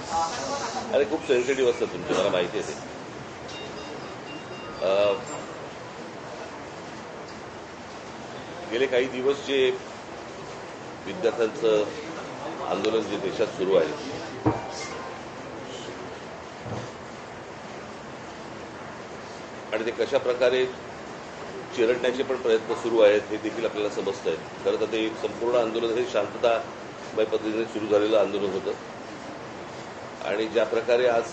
अरे खूप सेन्सिटिव्ह असतं तुमचं, मला माहिती आहे ते. गेले काही दिवस जे विद्यार्थ्यांचं आंदोलन जे देशात सुरू आहे, आणि ते कशा प्रकारे चिरडण्याचे पण प्रयत्न सुरू आहेत हे देखील आपल्याला समजत आहे. खरं तर ते संपूर्ण आंदोलन हे शांततामय पद्धतीने सुरू झालेलं आंदोलन होतं, आणि ज्या प्रकारे आज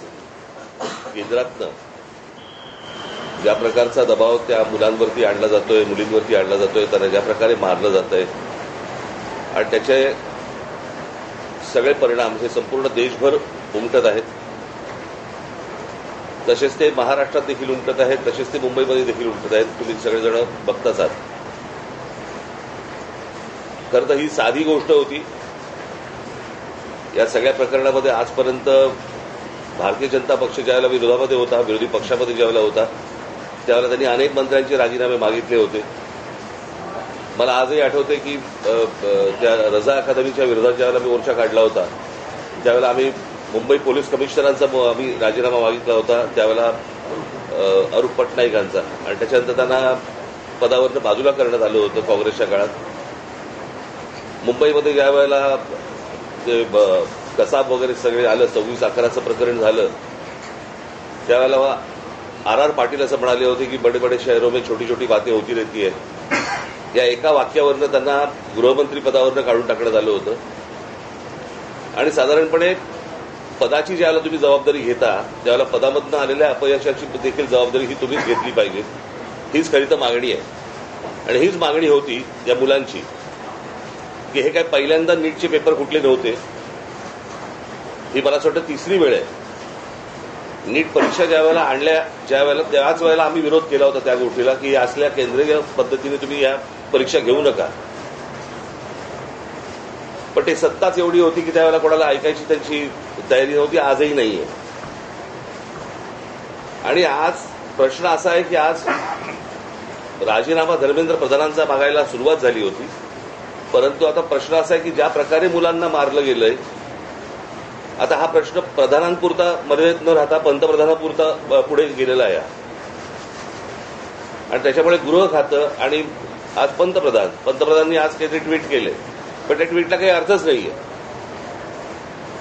केंद्रातनं ज्या प्रकारचा दबाव त्या मुलांवरती आणला जातोय, मुलींवरती आणला जातोय, त्यांना ज्या प्रकारे मारलं जात आहे, आणि त्याचे सगळे परिणाम हे संपूर्ण देशभर उमटत आहेत. तसेच ते महाराष्ट्रात देखील उमटत आहेत, तसेच ते मुंबईमध्ये देखील उमटत आहेत. तुम्ही सगळेजण बघताच आहात. खरं तर ही साधी गोष्ट होती. या सगळ्या प्रकरणामध्ये आजपर्यंत भारतीय जनता पक्ष ज्यावेळेला विरोधामध्ये होता, विरोधी पक्षामध्ये ज्यावेळेला होता, त्यावेळेला त्यांनी अनेक मंत्र्यांचे राजीनामे मागितले होते. मला आजही आठवते की त्या रजा अकादमीच्या विरोधात ज्यावेळेला मी मोर्चा काढला होता, त्यावेळेला आम्ही मुंबई पोलीस कमिशनरांचा आम्ही राजीनामा मागितला होता, त्यावेळेला अरूप पटनाईकांचा, आणि त्याच्यानंतर त्यांना पदावरनं बाजूला करण्यात आलं होतं काँग्रेसच्या काळात. मुंबईमध्ये ज्या वेळेला ते कसाब वगैरे सगळे आलं, 26/11चं प्रकरण झालं, त्यावेळेला आर पाटील असं म्हणाले होते की बडे बडे शहरों में छोटी छोटी बातें होती रहती है. या एका वाक्यावरनं त्यांना गृहमंत्री पदावरनं काढून टाकण्यात आलं होतं. आणि साधारणपणे पदाची ज्यावेळेला तुम्ही जबाबदारी घेता, त्यावेळेला पदामधनं आलेल्या अपयशाची देखील जबाबदारी ही तुम्हीच घेतली पाहिजे, हीच खरी तर मागणी आहे. आणि हीच मागणी होती या मुलांची की हे काय पहिल्यांदा नीटचे पेपर कुठले नव्हते. ही मला असं वाटतं तिसरी वेळ आहे. नीट परीक्षा ज्या वेळेला आणल्या, त्याच वेळेला आम्ही विरोध केला होता त्या गोष्टीला की असल्या केंद्रीय पद्धतीने तुम्ही या परीक्षा घेऊ नका. पण ते सत्ताच एवढी होती की त्यावेळेला कोणाला ऐकायची त्यांची तयारी नव्हती. आजही नाहीये. आणि आज प्रश्न असा आहे की आज राजीनामा धर्मेंद्र प्रधानांचा मागायला सुरुवात झाली होती, परंतु आता प्रश्न असा आहे की ज्या प्रकारे मुलांना मारलं गेलंय, आता हा प्रश्न प्रधानांपुरता मर्यादित न राहता पंतप्रधानांपुरता पुढे गेलेला आहे. आणि त्याच्यामुळे गृह खातं आणि आज पंतप्रधानांनी आज काहीतरी ट्विट केले, पण त्या ट्विटला काही अर्थच नाहीये.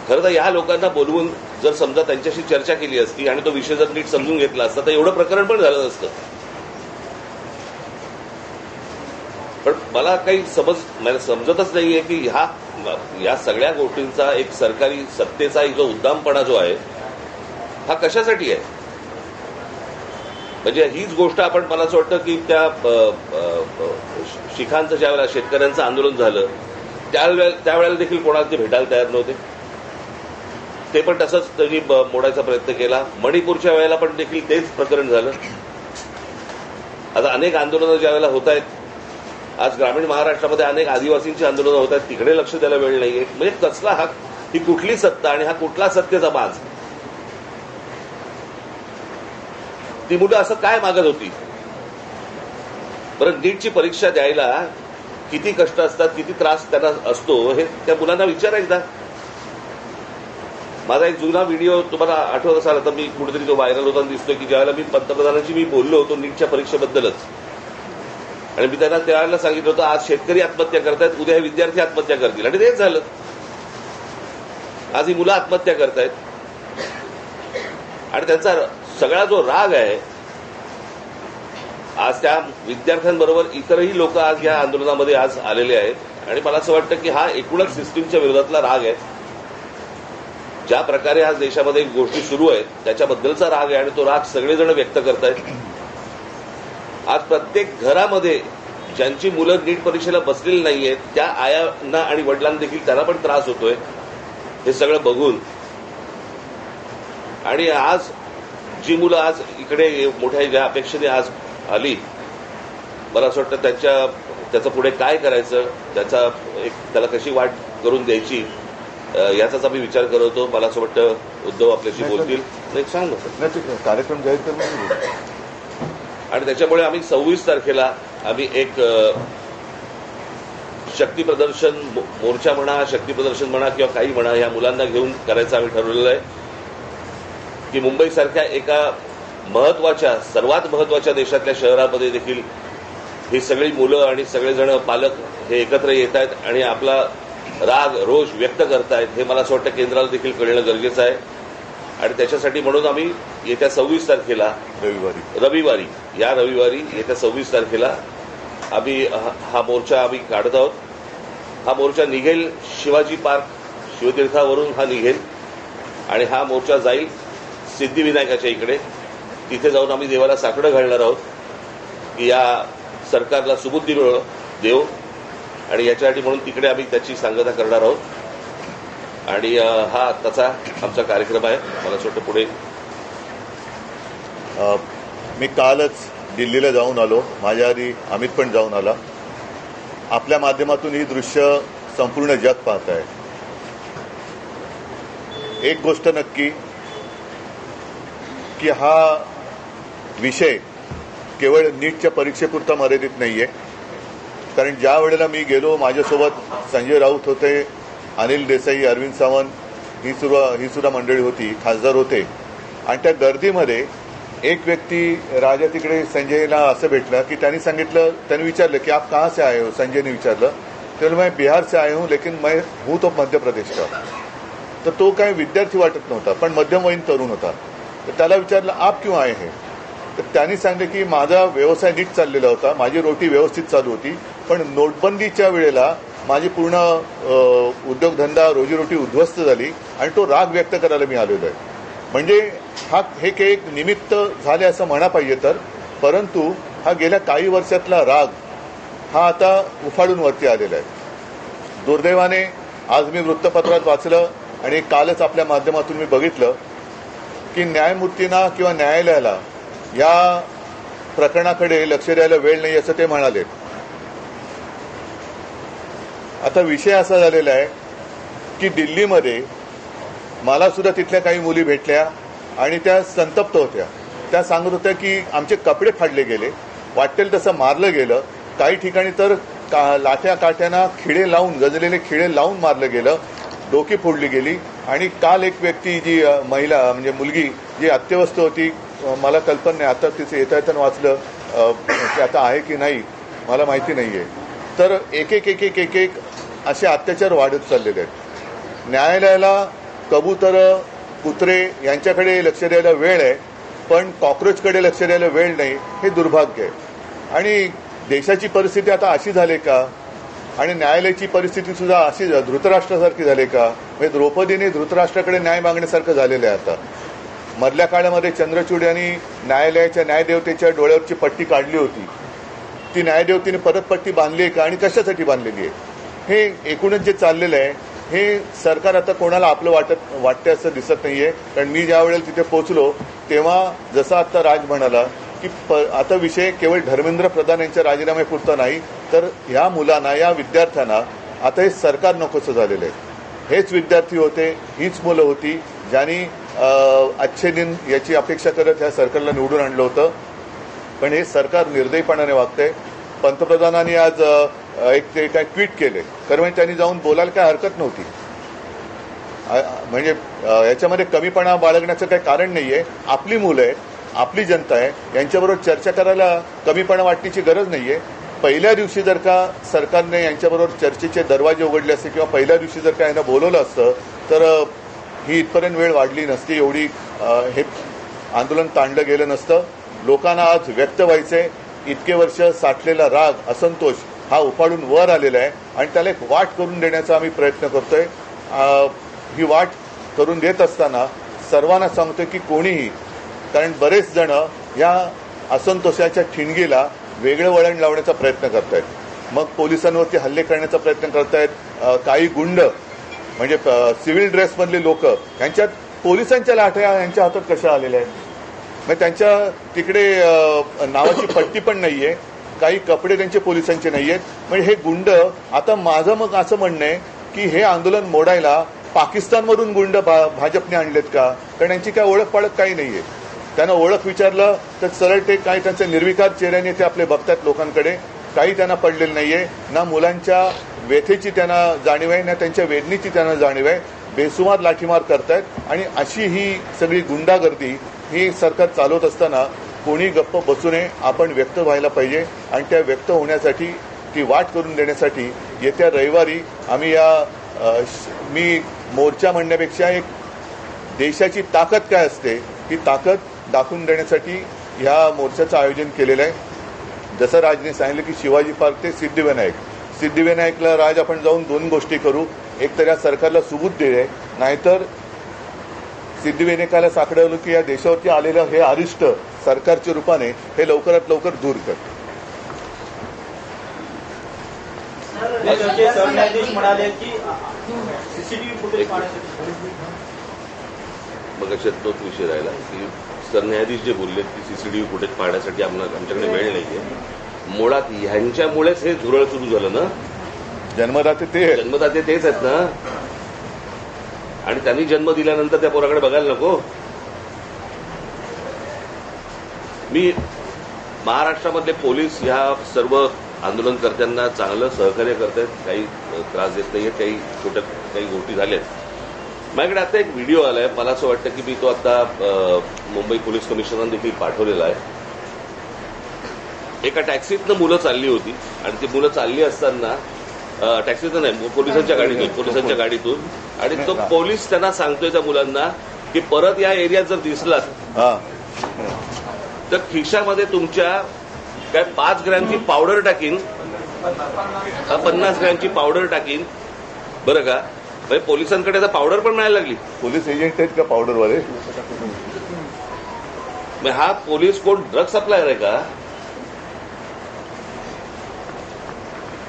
खरं तर या लोकांना बोलवून जर समजा त्यांच्याशी चर्चा केली असती आणि तो विषय जर नीट समजून घेतला असता तर एवढं प्रकरण पण झालं नसतं. पण मला काही समजतच नाहीये की या सगळ्या गोष्टींचा एक सरकारी सत्तेचा जो उद्दामपणा जो आहे हा कशासाठी आहे. म्हणजे हीच गोष्ट आपण, मला असं वाटतं की त्या शिखांचं ज्यावेळेला शेतकऱ्यांचं आंदोलन झालं त्यावेळेला देखील कोणाला ते भेटायला तयार नव्हते. ते पण तसंच त्यांनी मोडायचा प्रयत्न केला. मणिपूरच्या वेळेला पण देखील तेच प्रकरण झालं. आता अनेक आंदोलनं ज्यावेळेला होत आहेत, आज ग्रामीण महाराष्ट्रामध्ये अनेक आदिवासींची आंदोलनं होत आहेत, तिकडे लक्ष द्यायला वेळ नाहीये. म्हणजे कसला ही कुठली सत्ता आणि हा कुठला सत्तेचा बाज. ती मुलं असं काय मागत होती बरं? नीटची परीक्षा द्यायला किती कष्ट असतात, किती त्रास त्यांना असतो, हे त्या मुलांना विचारा एकदा. माझा एक जुना व्हिडिओ तुम्हाला आठवत असाल, आता मी कुठेतरी तो व्हायरल होताना दिसतोय की ज्यावेळेला मी पंतप्रधानांशी बोललो होतो नीटच्या परीक्षेबद्दलच, आणि मी त्यांना त्यावेळेला सांगितलं होतं आज शेतकरी आत्महत्या करतायत, उद्या हे विद्यार्थी आत्महत्या करतील, आणि तेच झालं. आज ही मुलं आत्महत्या करतायत. आणि त्यांचा सगळा जो राग आहे, आज त्या विद्यार्थ्यांबरोबर इतरही लोक आज या आंदोलनामध्ये आज आलेले आहेत. आणि मला असं वाटतं की हा एकूणच सिस्टीमच्या विरोधातला राग आहे. ज्या प्रकारे आज देशामध्ये गोष्टी सुरू आहेत त्याच्याबद्दलचा राग आहे, आणि तो राग सगळेजण व्यक्त करतायत. आज प्रत्येक घरामध्ये ज्यांची मुलं नीट परीक्षेला बसलेली नाहीयेत त्या आयांना आणि वडिलांना देखील त्यांना पण त्रास होतोय हे सगळं बघून. आणि आज जी मुलं आज इकडे मोठ्या ज्या अपेक्षेने आज आली, मला असं वाटतं त्याचं पुढे काय करायचं, त्याला कशी वाट करून द्यायची याचाच आम्ही विचार करत होतो. मला असं वाटतं उद्धव आपल्याशी बोलतील. नाही सांग कार्यक्रम जाहीर करणं. आणि त्याच्यामुळे आम्ही 26 तारखेला आम्ही एक शक्ती प्रदर्शन मोर्चा म्हणा, शक्ती प्रदर्शन म्हणा किंवा काही म्हणा, ह्या मुलांना घेऊन करायचं आम्ही ठरवलेलं आहे की मुंबईसारख्या एका महत्वाच्या, सर्वात महत्वाच्या देशातल्या शहरामध्ये देखील ही सगळी मुलं आणि सगळेजण पालक हे एकत्र येत आहेत आणि आपला राग, रोष व्यक्त करतायत. हे मला असं वाटतं केंद्राला देखील कळणं गरजेचं आहे आणि त्याच्यासाठी म्हणून आम्ही येत्या 26 तारखेला रविवारी येत्या 26 तारखेला आम्ही हा मोर्चा आम्ही काढत आहोत. हा मोर्चा निघेल शिवाजी पार्क, शिवतीर्थावरून हा निघेल आणि हा मोर्चा जाईल सिद्धिविनायकाच्या इकडे. तिथे जाऊन आम्ही देवाला साकडं घालणार आहोत की या सरकारला सुबुद्धी देव आणि याच्यासाठी म्हणून तिकडे आम्ही त्याची सांगता करणार आहोत आणि हा आत्ताचा आमचा कार्यक्रम आहे. मला असं वाटतं पुढे मी कालच दिल्लीला जाऊन आलो. माझ्या आधी अमित पण जाऊन आला. आपल्या माध्यमातून ही दृश्य संपूर्ण जग पाहत आहे. एक गोष्ट नक्की की हा विषय केवळ नीटच्या परीक्षेपुरता मर्यादित नाहीये. कारण ज्या वेळेला मी गेलो, माझ्यासोबत संजय राऊत होते, अनिल देसाई, अरविंद सावंत ही सुद्धा मंडळी होती, खासदार होते आणि त्या गर्दीमध्ये एक व्यक्ती राजा तिकडे संजयला असं भेटला की त्यांनी विचारलं की आप कहाँ से आए हो. संजयने विचारलं. तर मैं बिहार से आया हूं लेकिन मैं हूं तो मध्य प्रदेश का. तर तो काही विद्यार्थी वाटत नव्हता पण मध्यमवयीन तरुण होता. तर त्याला विचारलं आप क्यों आए हैं. तर त्यांनी सांगितलं की माझा व्यवसाय नीट चाललेला होता, माझी रोटी व्यवस्थित चालू होती, पण नोटबंदीच्या वेळेला माझी पूर्ण उद्योगधंदा, रोजीरोटी उद्ध्वस्त झाली आणि तो राग व्यक्त करायला मी आलेलो आहे. म्हणजे हे एक निमित्त झाले असं म्हणा पाहिजे तर, परंतु हा गेल्या काही वर्षातला राग हा आता उफाळून वरती आलेला आहे. दुर्दैवाने आज मी वृत्तपत्रात वाचलं आणि कालच आपल्या माध्यमातून मी बघितलं की न्यायमूर्तींना किंवा न्यायालयाला या प्रकरणाकडे लक्ष द्यायला वेळ नाही असं ते म्हणाले. आता विषय असा झालेला आहे की दिल्लीमध्ये मला सुद्धा तिथल्या काही मुली भेटल्या आणि त्या संतप्त होत्या. त्या सांगत होत्या की आमचे कपडे फाडले गेले, वाटेल तसं मारलं गेलं, काही ठिकाणी तर लाठ्या काठ्यांना खिळे लावून, गजलेले खिळे लावून मारलं गेलं, डोकी फोडली गेली. आणि काल एक व्यक्ती, जी महिला म्हणजे मुलगी जी अत्यवस्थ होती, मला कल्पना नाही, आता तिचं येता वाचलं की आता आहे की नाही मला माहिती नाहीये. तर एक एक असे अत्याचार वाढत चाललेले आहेत. न्यायालयाला कबूतर, कुत्रे यांच्याकडे लक्ष द्यायला वेळ आहे पण कॉक्रोचकडे लक्ष द्यायला वेळ नाही. हे दुर्भाग्य आहे. आणि देशाची परिस्थिती आता अशी झाली का आणि न्यायालयाची परिस्थिती सुद्धा अशी धृतराष्ट्रासारखी झाली का. म्हणजे द्रौपदीने धृतराष्ट्राकडे न्याय मागण्यासारखं झालेलं आहे. आता मधल्या काळामध्ये चंद्रचूड यांनी न्यायालयाच्या न्यायदेवतेच्या डोळ्यावरची पट्टी काढली होती. ती न्यायदेवतेने परत पट्टी बांधली आहे का आणि कशासाठी बांधलेली आहे. हे एकूणच जे चाललेलं आहे हे सरकार आता कोणाला आपलं वाटते असं दिसत नाहीये. कारण मी ज्या वेळेला तिथे पोहोचलो तेव्हा जसं आता राज म्हणाला की आता विषय केवळ धर्मेंद्र प्रधान यांच्या राजीनाम्यापुरता नाही तर ह्या मुलांना, या विद्यार्थ्यांना आता हे सरकार नकोसं झालेलं आहे. हेच विद्यार्थी होते, हीच मुलं होती ज्यांनी अच्छे दिन याची अपेक्षा करत ह्या सरकारला निवडून आणलं होतं. पण हे सरकार निर्दयीपणाने वागतंय. पंतप्रधानांनी आज ते काय ट्विट केले, कारण त्यांनी जाऊन बोलायला काय हरकत नव्हती. म्हणजे याच्यामध्ये कमीपणा बाळगण्याचं काही कारण नाहीये. आपली मुलं आहेत, आपली जनता आहे, यांच्याबरोबर चर्चा करायला कमीपणा वाटण्याची गरज नाहीये. पहिल्या दिवशी जर का सरकारने यांच्याबरोबर चर्चेचे दरवाजे उघडले असते किंवा पहिल्या दिवशी जर का यांना बोलवलं असतं तर ही इथपर्यंत वेळ वाढली नसती, एवढी हे आंदोलन ताणलं गेलं नसतं. लोकांना आज व्यक्त व्हायचंय. इतके वर्ष साठलेला राग, असंतोष हा उफाळून वर आलेला आहे आणि त्याला एक वाट करून देण्याचा आम्ही प्रयत्न करतोय. ही वाट करून देत असताना सर्वांना सांगतोय की कोणीही, कारण बरेच जण या असंतोषाच्या ठिणगीला वेगळं वळण लावण्याचा प्रयत्न करतायत. मग पोलिसांवरती हल्ले करण्याचा प्रयत्न करतायत. काही गुंड म्हणजे सिव्हिल ड्रेसमधले लोक, यांच्यात पोलिसांच्या लाठ्या यांच्या हातात कशा आलेल्या आहेत. मग त्यांच्या तिकडे नावाची पट्टी पण नाहीये, काही कपडे त्यांचे पोलिसांचे नाहीयेत. म्हणजे हे गुंड, आता माझं मग असं म्हणणं आहे की हे आंदोलन मोडायला पाकिस्तानमधून गुंड भाजपने आणलेत का. कारण यांची काय ओळख पाळख काही नाहीये. त्यांना ओळख विचारलं तर सरळ ते काही त्यांच्या निर्विकार चेहऱ्याने ते आपले बघतात लोकांकडे. काही त्यांना पडलेलं नाहीये. ना मुलांच्या व्यथेची त्यांना जाणीव आहे ना त्यांच्या वेदनेची त्यांना जाणीव आहे. बेसुमार लाठीमार करतायत आणि अशी ही सगळी गुंडागर्दी ही सरकार चालवत असताना कोणी गप्प बसू नये. आपण व्यक्त व्हायला पाहिजे आणि त्या व्यक्त होण्यासाठी ती वाट करून देण्यासाठी येत्या रविवारी आम्ही मी मोर्चा म्हणण्यापेक्षा एक देशाची ताकद काय असते ही ताकद दाखवून देण्यासाठी ह्या मोर्चाचं आयोजन केलेलं आहे. जसं राजने सांगितलं की शिवाजी पार्क ते सिद्धिविनायकला राज आपण जाऊन दोन गोष्टी करू. एक तर या सरकारला सुबूत दे, नाहीतर सिद्धिविनायकाला साकडवलं की या देशावरती आलेलं हे अरिष्ट सरकारच्या रूपाने हे लवकरात लवकर दूर कर. सरन्यायाधीश म्हणाले की सीसीटीव्ही फुटेज मग तोच विषय राहिला की सरन्यायाधीश जे बोलले की सीसीटीव्ही फुटेज पाहण्यासाठी आमच्याकडे वेळ नाहीये. मुळात ह्यांच्यामुळेच हे झुरळ सुरू झालं ना. जन्मदाते तेच आहेत ना. आणि त्यांनी जन्म दिल्यानंतर त्या पोराकडे बघायला नको. मी महाराष्ट्रामधले पोलीस ह्या सर्व आंदोलनकर्त्यांना चांगलं सहकार्य करतायत. काही त्रास देत नाहीये. काही गोष्टी झाल्यात. माझ्याकडे आता एक व्हिडिओ आलाय. मला असं वाटतं की मी तो आता मुंबई पोलीस कमिशनरने देखील पाठवलेला आहे. एका टॅक्सीतनं मुलं चालली होती आणि ती मुलं चालली असताना टॅक्सीतनं नाही पोलिसांच्या गाडीतून आणि तो पोलीस त्यांना सांगतोय त्या मुलांना की परत या एरियात जर दिसलात तर खिशामध्ये तुमच्या काय 5 ग्रॅमची पावडर टाकीन, 50 ग्रॅमची पावडर टाकीन बरं का. म्हणजे पोलिसांकडे आता पावडर पण मिळायला लागली. पोलीस एजंट आहेत का पावडरवाले? हा पोलीस कोण ड्रग सप्लायर आहे का?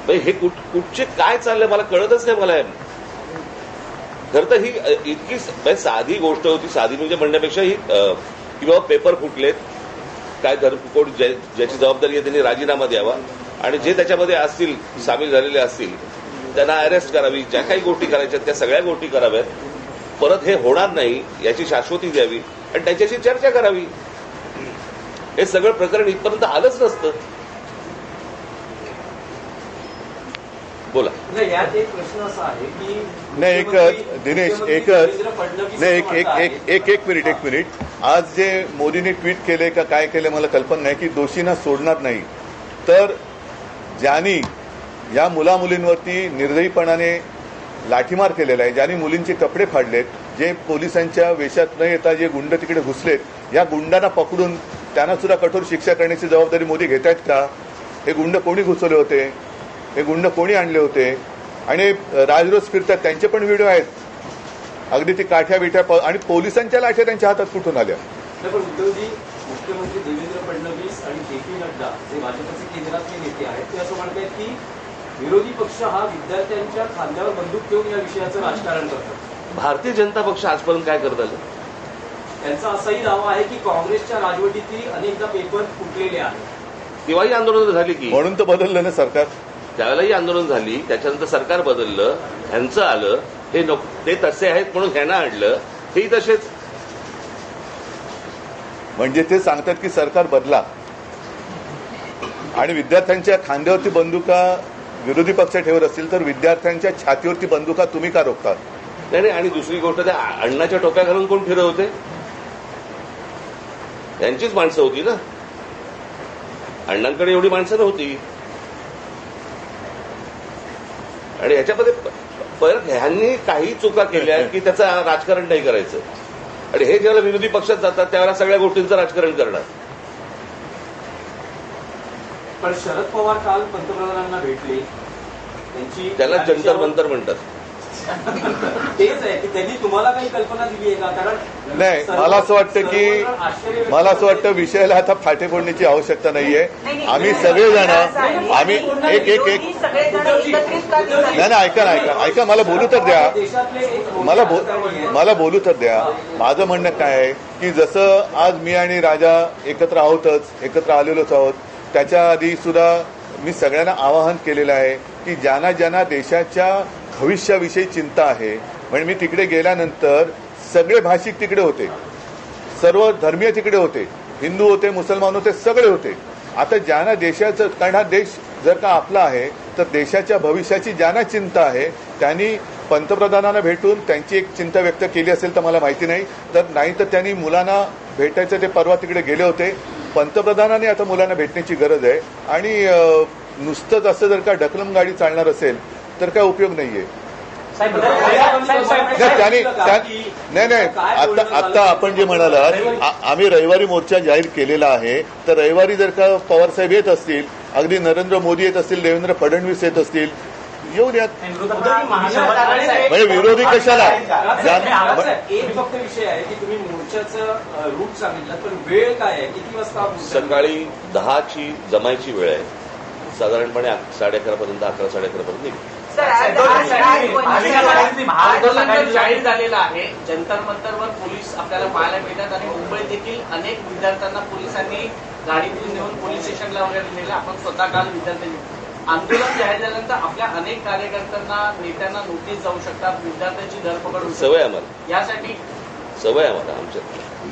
हे कुठचे काय चाललंय मला कळतच नाही. मला खरं तर ही इतकी साधी गोष्ट होती. साधी म्हणजे म्हणण्यापेक्षा ही की बाबा पेपर फुटलेत काय कोण ज्याची जबाबदारी आहे त्यांनी राजीनामा द्यावा आणि जे त्याच्यामध्ये असतील सामील झालेले असतील त्यांना अरेस्ट करावी. ज्या काही गोष्टी करायच्या त्या सगळ्या गोष्टी कराव्यात. परत हे होणार नाही याची शाश्वती द्यावी आणि त्यांच्याशी चर्चा करावी. हे सगळं प्रकरण इथपर्यंत आलंच नसतं. बोला. यात एक प्रश्न असा आहे की नाही दिनेश एक मिनिट. आज जे मोदींनी ट्विट केले का काय केले मला कल्पना नाही की दोषींना सोडणार नाही. तर ज्यांनी या मुलामुलींवरती निर्दयीपणाने लाठीमार केलेला आहे, ज्यांनी मुलींचे कपडे फाडलेत, जे पोलिसांच्या वेशात न येता जे गुंड तिकडे घुसलेत, या गुंडांना पकडून त्यांना सुद्धा कठोर शिक्षा करण्याची जबाबदारी मोदी घेत आहेत का? हे गुंड कोणी घुसवले होते? हे गुंड कोणी आणले होते? आणि राजरोज फिरतात त्यांचे पण व्हिडिओ आहेत. अगदी ती काठ्या बिठ्या आणि पोलिसांच्या लाठ्या त्यांच्या हातात कुठून आल्या? पण उद्धवजी, मुख्यमंत्री देवेंद्र फडणवीस आणि जे.पी. नड्डा जे भाजपचे केंद्रातले नेते आहेत ते असं म्हणतात की विरोधी पक्ष हा विद्यार्थ्यांच्या खांद्यावर बंदूक ठेवून या विषयाचं राजकारण करतात. भारतीय जनता पक्ष आजपर्यंत काय करत आलं? त्यांचा असाही दावा आहे की काँग्रेसच्या राजवटीतील अनेकदा पेपर फुटलेले आहेत. तेव्हाही आंदोलन झाली की. म्हणून तर बदललं ना सरकार. त्यावेळेलाही आंदोलन झाली. त्याच्यानंतर सरकार बदललं. ह्यांचं आलं. हे ते तसे आहेत म्हणून ह्यांना आणलं. हेही तसेच. म्हणजे ते सांगतात की सरकार बदला आणि विद्यार्थ्यांच्या खांद्यावरती बंदुका विरोधी पक्ष ठेवत असतील तर विद्यार्थ्यांच्या छातीवरती बंदुका तुम्ही का रोखता? नाही. आणि दुसरी गोष्ट त्या अण्णाच्या टोप्या घालून कोण फिरत होते? यांचीच माणसं होती ना. अण्णांकडे एवढी माणसं नव्हती. आणि ह्याच्यामध्ये परत ह्यांनी काही चुका केल्या की त्याचं राजकारण नाही करायचं. आणि हे ज्यावेळेला विरोधी पक्षात जातात त्यावेळेला सगळ्या गोष्टींचं राजकारण करणार. पण शरद पवार काल पंतप्रधानांना भेटले. त्याला जंतर मंतर म्हणतात. तेच आहे की त्यांनी तुम्हाला काही कल्पना दिली आहे का? कारण नाही, मला असं वाटतं विषयाला आता फाटे फोडण्याची आवश्यकता नाहीये. आम्ही सगळेजण आम्ही ऐका मला बोलू तर द्या. मला बोलू तर द्या. माझं म्हणणं काय आहे की जसं आज मी आणि राजा एकत्र आलेलोच आहोत, त्याच्या आधी सुद्धा मी सगळ्यांना आवाहन केलेलं आहे की ज्यांना देशाच्या भविष्याविषयी चिंता आहे. म्हणजे मी तिकडे गेल्यानंतर सगळे भाषिक तिकडे होते, सर्व धर्मीय तिकडे होते, हिंदू होते, मुसलमान होते, सगळे होते. आता ज्यांना देशाचं, कारण हा देश जर का आपला आहे तर देशाच्या भविष्याची ज्यांना चिंता आहे त्यांनी पंतप्रधानांना भेटून त्यांची एक चिंता व्यक्त केली असेल तर मला माहिती नाही, तर नाही तर त्यांनी मुलांना भेटायचं ते परवा तिकडे गेले होते. पंतप्रधानांनी आता मुलांना भेटण्याची गरज आहे आणि नुसतंच असं जर का ढकलम गाडी चालणार असेल तर काय उपयोग नाहीये. नाही आता आपण जे म्हणालात आम्ही रविवारी मोर्चा जाहीर केलेला आहे, तर रविवारी जर का पवारसाहेब येत असतील, अगदी नरेंद्र मोदी येत असतील, देवेंद्र फडणवीस येत असतील, येऊ द्यात. म्हणजे विरोधी कशाला? एक फक्त विषय आहे की तुम्ही मोर्चाचं रूट सांगितलं, पण वेळ काय आहे, किती वाजता? सकाळी 10ची जमायची वेळ आहे, साधारणपणे 11:30 पर्यंत, 11, 11:30 पर्यंत निघू. आंदोलन जाहीर झालेलं आहे. जंतर मंतरवर पोलीस आपल्याला पाहायला मिळतात आणि मुंबईत देखील अनेक विद्यार्थ्यांना पोलिसांनी गाडीतून नेऊन पोलीस स्टेशनला वगैरे नेलं. आपण स्वतः काल विद्यार्थ्यांनी आंदोलन जाहीर झाल्यानंतर आपल्या अनेक कार्यकर्त्यांना नेत्यांना नोटीस जाऊ शकतात, विद्यार्थ्यांची धरपकड होऊ शकते. सवय आम्हाला, यासाठी सवय आम्हाला आमच्या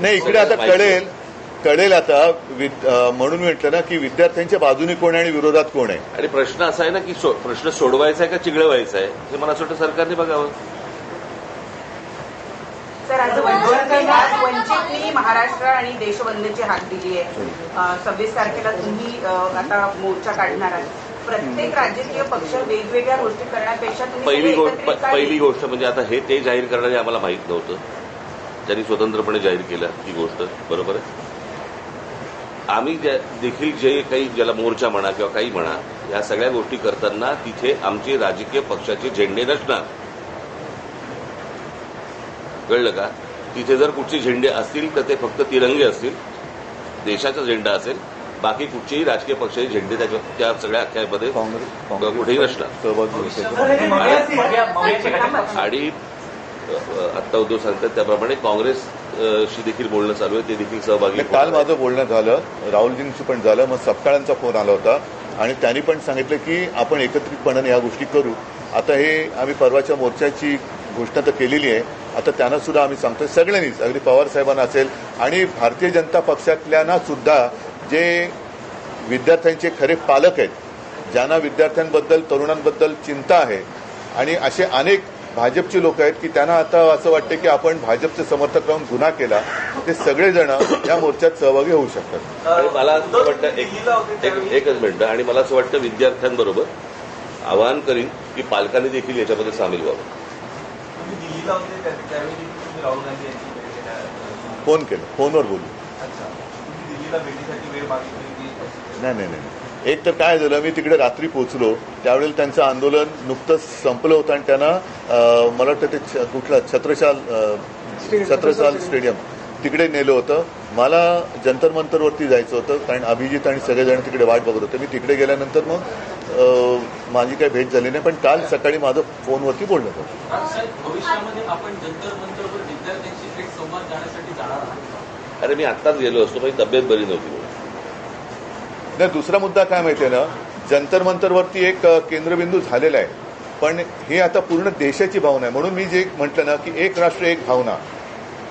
नाही. इकडे आता कळेल आता म्हणून म्हटलं ना की विद्यार्थ्यांच्या बाजूने कोण आहे आणि विरोधात कोण आहे. आणि प्रश्न असा आहे ना की प्रश्न सोडवायचा आहे का चिघळवायचा आहे, हे मला असं वाटतं सरकारने बघावं. सर, आज वंचितनी महाराष्ट्र आणि देशबंदची हाक दिली आहे. 26 तारखेला तुम्ही आता मोर्चा काढणार आहात. प्रत्येक राजकीय पक्ष वेगवेगळ्या गोष्टी करण्यापेक्षा पहिली गोष्ट म्हणजे आता हे ते जाहीर करणारे आम्हाला माहीत नव्हतं, त्यांनी स्वतंत्रपणे जाहीर केलं ही गोष्ट, बरोबर आहे. आम्ही देखील जे काही ज्याला मोर्चा म्हणा किंवा काही म्हणा, या सगळ्या गोष्टी करताना तिथे आमचे राजकीय पक्षाचे झेंडे नसणार, कळलं का? तिथे जर कुठचे झेंडे असतील तर ते फक्त तिरंगे असतील, देशाचा झेंडा असेल, बाकी कुठचेही राजकीय पक्षाचे झेंडे त्या सगळ्या अख्यामध्ये कुठेही नसणार. आणि आत्ता उद्धव सांगतात त्याप्रमाणे काँग्रेसशी देखील बोलणं चालू आहे, ते देखील सहभागी. काल माझं बोलणं झालं, राहुलजींशी पण झालं, मग सपकाळांचा फोन आला होता आणि त्यांनी पण सांगितलं की आपण एकत्रितपणाने या गोष्टी करू. आता हे आम्ही परवाच्या मोर्चाची घोषणा तर केलेली आहे, आता त्यांना सुद्धा आम्ही सांगतोय सगळ्यांनीच, अगदी पवार साहेबांना असेल आणि भारतीय जनता पक्षातल्यांना सुद्धा, जे विद्यार्थ्यांचे खरे पालक आहेत, ज्यांना विद्यार्थ्यांबद्दल तरुणांबद्दल चिंता आहे, आणि असे अनेक भाजपचे लोक आहेत की त्यांना आता असं वाटतं की आपण भाजपचे समर्थक राहून गुन्हा केला, ते सगळेजण या मोर्चात सहभागी होऊ शकतात. आणि मला असं वाटतं एकच मिनिटं, आणि मला असं वाटतं विद्यार्थ्यांबरोबर आवाहन करीन की पालकांनी देखील याच्यामध्ये सामील व्हावं. फोन केलं, फोनवर बोलू. नाही, एक तर काय झालं, मी तिकडे रात्री पोहोचलो त्यावेळेला त्यांचं आंदोलन नुकतंच संपलं होतं आणि त्यांना मला वाटतं ते कुठला छत्रसाल स्टेडियम तिकडे नेलं होतं. मला जंतर मंतरवरती जायचं होतं कारण अभिजित आणि सगळेजण तिकडे वाट बघत होते. मी तिकडे गेल्यानंतर मग माझी काही भेट झाली नाही, पण काल सकाळी माझं फोनवरती बोलणं होतं. भविष्यामध्ये आपण जंतर मंतरवर विद्यार्थ्यांशी थेट संवाद जाण्यासाठी जाणार आहात? अरे मी आत्ताच गेलो असतो, माझी तब्येत बरी नव्हती. नाही, दुसरा मुद्दा काय माहितीये ना, जंतर मंतरवरती एक केंद्रबिंदू झालेला आहे, पण हे आता पूर्ण देशाची भावना आहे. म्हणून मी जे म्हटलं ना की एक राष्ट्र एक भावना,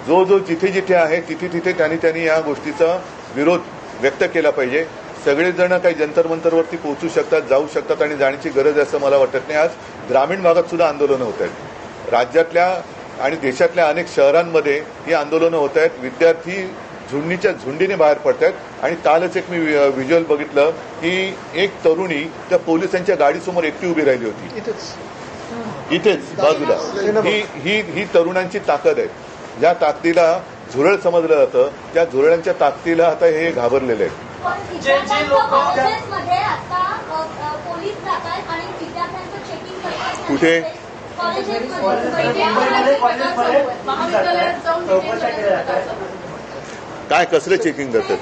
जो जो जिथे जिथे आहे तिथे तिथे त्यांनी या गोष्टीचा विरोध व्यक्त केला पाहिजे. सगळेजण काही जंतर मंतरवरती पोहोचू शकतात, जाऊ शकतात आणि जाण्याची गरज आहे असं मला वाटत नाही. आज ग्रामीण भागात सुद्धा आंदोलनं होत आहेत, राज्यातल्या आणि देशातल्या अनेक शहरांमध्ये ही आंदोलनं होत आहेत. विद्यार्थी झुंडीच्या झुंडीने बाहेर पडत आहेत आणि कालच एक मी व्हिज्युअल बघितलं की एक तरुणी त्या पोलिसांच्या गाडीसमोर एकटी उभी राहिली होती, इथेच बाजूला. ही तरुणांची ताकद आहे. ज्या ताकदीला झुरळ समजलं जातं, त्या झुरळांच्या ताकदीला आता हे घाबरलेले आहेत. कुठे काय कसले चेकिंग करतात?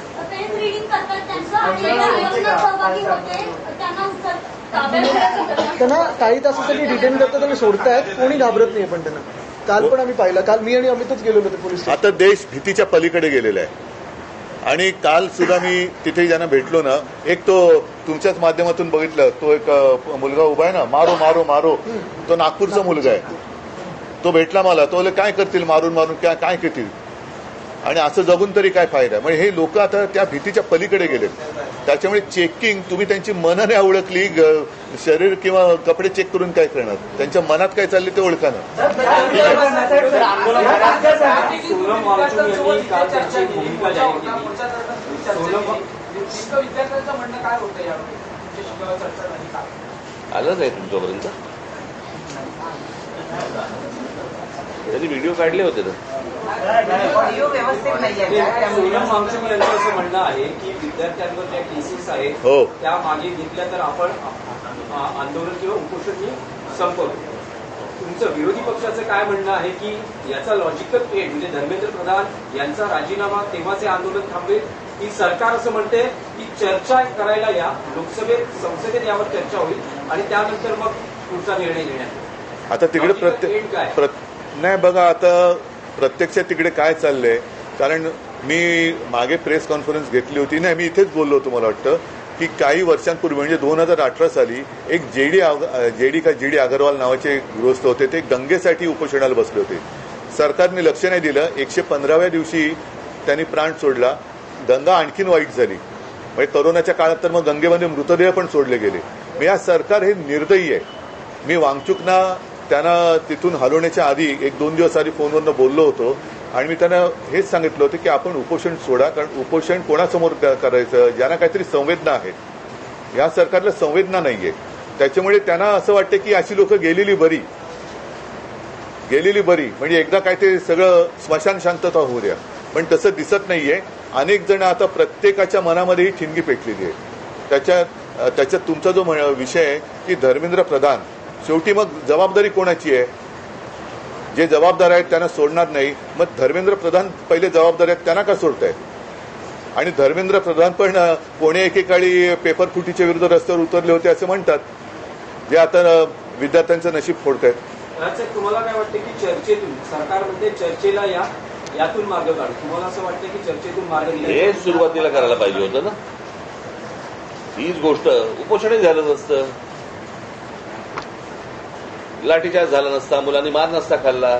त्यांना काही तासासाठी डिटेन करतात आणि सोडतायत, कोणी घाबरत नाही. पण त्यांना काल पण आम्ही पाहिलं, काल मी आणि अमितच गेलो होतो पोलीस. आता देश भीतीच्या पलीकडे गेलेला आहे आणि काल सुद्धा मी तिथे ज्यांना भेटलो ना, एक तो तुमच्याच माध्यमातून बघितलं, तो एक मुलगा उभा आहे ना, मारो मारो मारो, तो नागपूरचा मुलगा आहे. तो भेटला मला, तो काय करतील मारून मारून, काय करतील. आणि असं जगून तरी काय फायदा. म्हणजे हे लोक आता त्या भीतीच्या पलीकडे गेलेत. त्याच्यामुळे चेकिंग तुम्ही त्यांची मनं नाही ओळखली, शरीर किंवा कपडे चेक करून काय करणार, त्यांच्या मनात काय चालले ते ओळखा ना. सोनम वांगचुक यांनी काल त्यांची भूमिका जाहीर केली. विद्यार्थ्यांचं म्हणणं काय होतं यावर चर्चा झाली का? आलं नाही तुमच्यापर्यंत? त्यांनी व्हिडिओ काढले होते ना. ऑडिओ व्यवस्थित नाहीये. सोनम वांगचुक यांचं असं म्हणणं आहे की विद्यार्थ्यांवर ज्या केसेस आहेत हो. त्या मागे घेतल्या तर आपण आंदोलन किंवा उपोषण संपवतो. तुमचं विरोधी पक्षाचं काय म्हणणं आहे की याचा लॉजिकल एंड म्हणजे धर्मेंद्र प्रधान यांचा राजीनामा तेव्हाचे आंदोलन थांबेल, की सरकार असं म्हणते की चर्चा करायला या, लोकसभेत संसदेत यावर चर्चा होईल आणि त्यानंतर मग पुढचा निर्णय घेण्यात येईल. आता तिकडे नाही बघा, आता प्रत्यक्षात तिकडे काय चाललंय, कारण मी मागे प्रेस कॉन्फरन्स घेतली होती ना, मी इथेच बोललो होतो, मला वाटतं की काही वर्षांपूर्वी म्हणजे 2018 साली एक जी डी अगरवाल नावाचे गृहस्थ होते, ते गंगेसाठी उपोषणाला बसले होते. सरकारने लक्ष नाही दिलं. 115व्या दिवशी त्यांनी प्राण सोडला. गंगा आणखीन वाईट झाली. म्हणजे करोनाच्या काळात तर मग गंगेमध्ये मृतदेह पण सोडले गेले. मी आज सरकार हे निर्दयी आहे. मी वांगचुकना त्यांना तिथून हलवण्याच्या आधी 1-2 दिवस आधी फोनवरनं बोललो होतो आणि मी त्यांना हेच सांगितलं होतं की आपण उपोषण सोडा, कारण उपोषण कोणासमोर करायचं, ज्यांना काहीतरी संवेदना आहेत. या सरकारला संवेदना नाहीये. त्याच्यामुळे त्यांना असं वाटतं की अशी लोक गेलेली बरी, म्हणजे एकदा काय ते सगळं स्मशान शांतता होऊ द्या. पण तसं दिसत नाहीये. अनेक जण आता प्रत्येकाच्या मनामध्ये ही ठिणगी पेटलेली आहे. त्याच्यात तुमचा जो विषय आहे की धर्मेंद्र प्रधान, शेवटी मग जबाबदारी कोणाची आहे? जे जबाबदार आहेत त्यांना सोडणार नाही. मग धर्मेंद्र प्रधान पहिले जबाबदार आहेत, त्यांना का सोडतायत? आणि धर्मेंद्र प्रधान पण कोणी एकेकाळी पेपर फुटीच्या विरुद्ध रस्त्यावर उतरले होते असं म्हणतात, जे आता विद्यार्थ्यांचं नशीब फोडतायत. तुम्हाला काय वाटतं की चर्चेतून, सरकार म्हणते चर्चेला या, यातून मार्ग काढू, तुम्हाला असं वाटतं की चर्चेतून मार्ग हे सुरुवातीला करायला पाहिजे होतं ना. हीच गोष्ट उपोषणही झालं नसतं, लाठीचार्ज झाला नसता, मुलांनी मार नसता खाल्ला.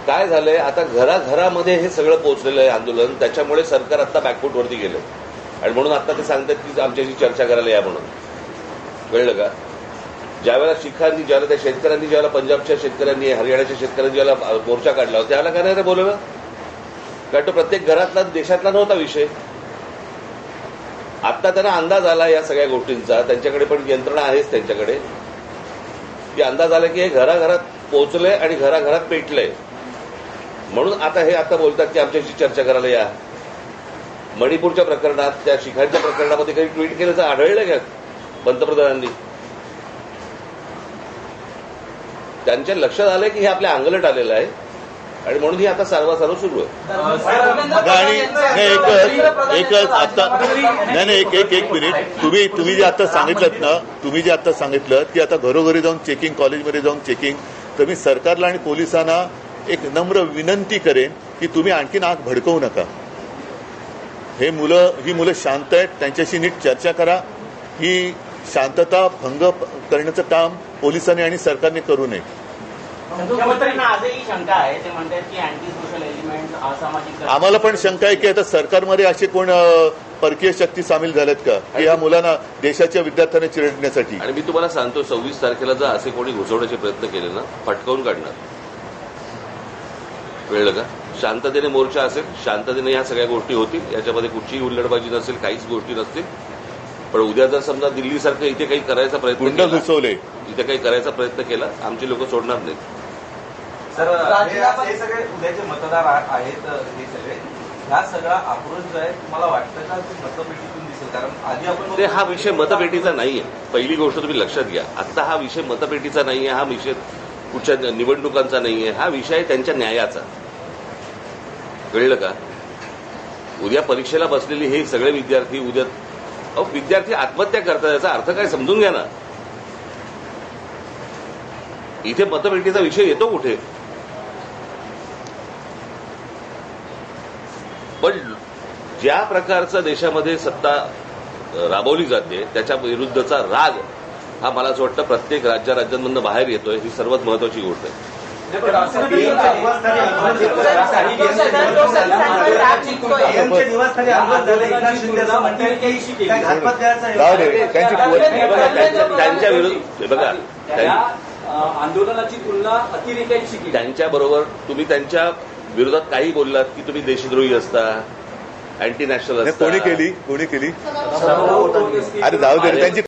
काय झालंय आता, घराघरामध्ये हे सगळं पोहोचलेलं आहे आंदोलन. त्याच्यामुळे सरकार आता बॅकफूटवरती गेलं आणि म्हणून आता ते सांगतात की आमच्याशी चर्चा करायला या म्हणून. कळलं का? ज्यावेळेला शिखांनी, ज्यावेळेला त्या शेतकऱ्यांनी, ज्यावेळेला पंजाबच्या शेतकऱ्यांनी, हरियाणाच्या शेतकऱ्यांनी ज्यावेळेला मोर्चा काढला होता, त्यावेळेला काय नाही बोलवलं, कारण तो प्रत्येक घरातला, देशातला नव्हता विषय. आता त्यांना अंदाज आला या सगळ्या गोष्टींचा, त्यांच्याकडे पण यंत्रणा आहेच त्यांच्याकडे, की अंदाज आला की हे घराघरात पोहोचलंय आणि घराघरात पेटलंय. म्हणून आता हे आता बोलतात की आमच्याशी चर्चा करायला या. मणिपूरच्या प्रकरणात, त्या शिखांच्या प्रकरणामध्ये काही ट्विट केल्याचं आढळलं का पंतप्रधानांनी? त्यांच्या लक्षात आलंय की हे आपल्या अंगलट आलेलं आहे आणि म्हणून ही आता सारवासारव सुरू आहे. आणि एकच आता नाही एक मिनिट, तुम्ही जे आता सांगितलं ना, तुम्ही जे आता सांगितलं की आता घरोघरी जाऊन चेकिंग, कॉलेजमध्ये जाऊन चेकिंग, तर मी सरकारला आणि पोलिसांना एक नम्र विनंती करेन की तुम्ही आणखीन आग भडकवू नका. ही मुलं शांत आहेत, त्यांच्याशी नीट चर्चा करा. ही शांतता भंग करण्याचं काम पोलिसांनी आणि सरकारने करू नये. मुख्यमंत्र्यांना आजही शंका आहे, ते म्हणतात की अँटी सोशल एलिमेंट, असामाजिक. आम्हाला पण शंका आहे की आता सरकारमध्ये असे कोण परकीय शक्ती सामील झाल्यात का की या मुलांना, देशाच्या विद्यार्थ्यांना चिरडण्यासाठी. आणि मी तुम्हाला सांगतो, 26 तारखेला जर असे कोणी घुसवण्याचे प्रयत्न केले ना, फटकावून काढणार. कळलं का? शांततेने मोर्चा असेल, शांततेने ह्या सगळ्या गोष्टी होतील, याच्यामध्ये कुठचीही हुल्लडबाजी नसेल, काहीच गोष्टी नसतील. पण उद्या जर समजा दिल्लीसारखं इथे काही करायचा प्रयत्न गुंड केला, घुसवले, इथे काही करायचा प्रयत्न केला, आमची लोक सोडणार नाहीत. सर, हे सगळे उद्याचे मतदार आहेत, हे सगळे ह्या सगळा आक्रोश जो आहे, मला वाटतं का मतपेटीतून दिसेल? कारण आधी आपण हा विषय मतपेटीचा नाहीये. पहिली गोष्ट तुम्ही लक्षात घ्या, आता हा विषय मतपेटीचा नाहीये, हा विषय कुठच्या निवडणुकांचा नाहीये, हा विषय आहे त्यांच्या न्यायाचा. कळलं का? उद्या परीक्षेला बसलेले हे सगळे विद्यार्थी, उद्या विद्यार्थी आत्महत्या करतात, याचा अर्थ काय समजून घ्या ना. इथे मतपेटीचा विषय येतो कुठे? पण ज्या प्रकारचं देशामध्ये सत्ता राबवली जाते त्याच्या विरुद्धचा राग हा मला असं वाटतं प्रत्येक राज्यांमधून बाहेर येतोय. ही सर्वात महत्वाची गोष्ट आहे. नाही, पण राष्ट्रपती निवासस्थानी आंदोलन झालं. एकनाथ शिंदे असं म्हणतात की काय घातपात द्यायचा जाऊ दे त्यांची त्यांच्या विरुद्ध बघा त्या आंदोलनाची तुलना अतिरेक्यांशी केली. त्यांच्या बरोबर तुम्ही त्यांच्या विरोधात काही बोललात की तुम्ही देशद्रोही असता, अँटी नॅशनल असता. कोणी केली सर्व अरे जाऊ दे रे, त्यांची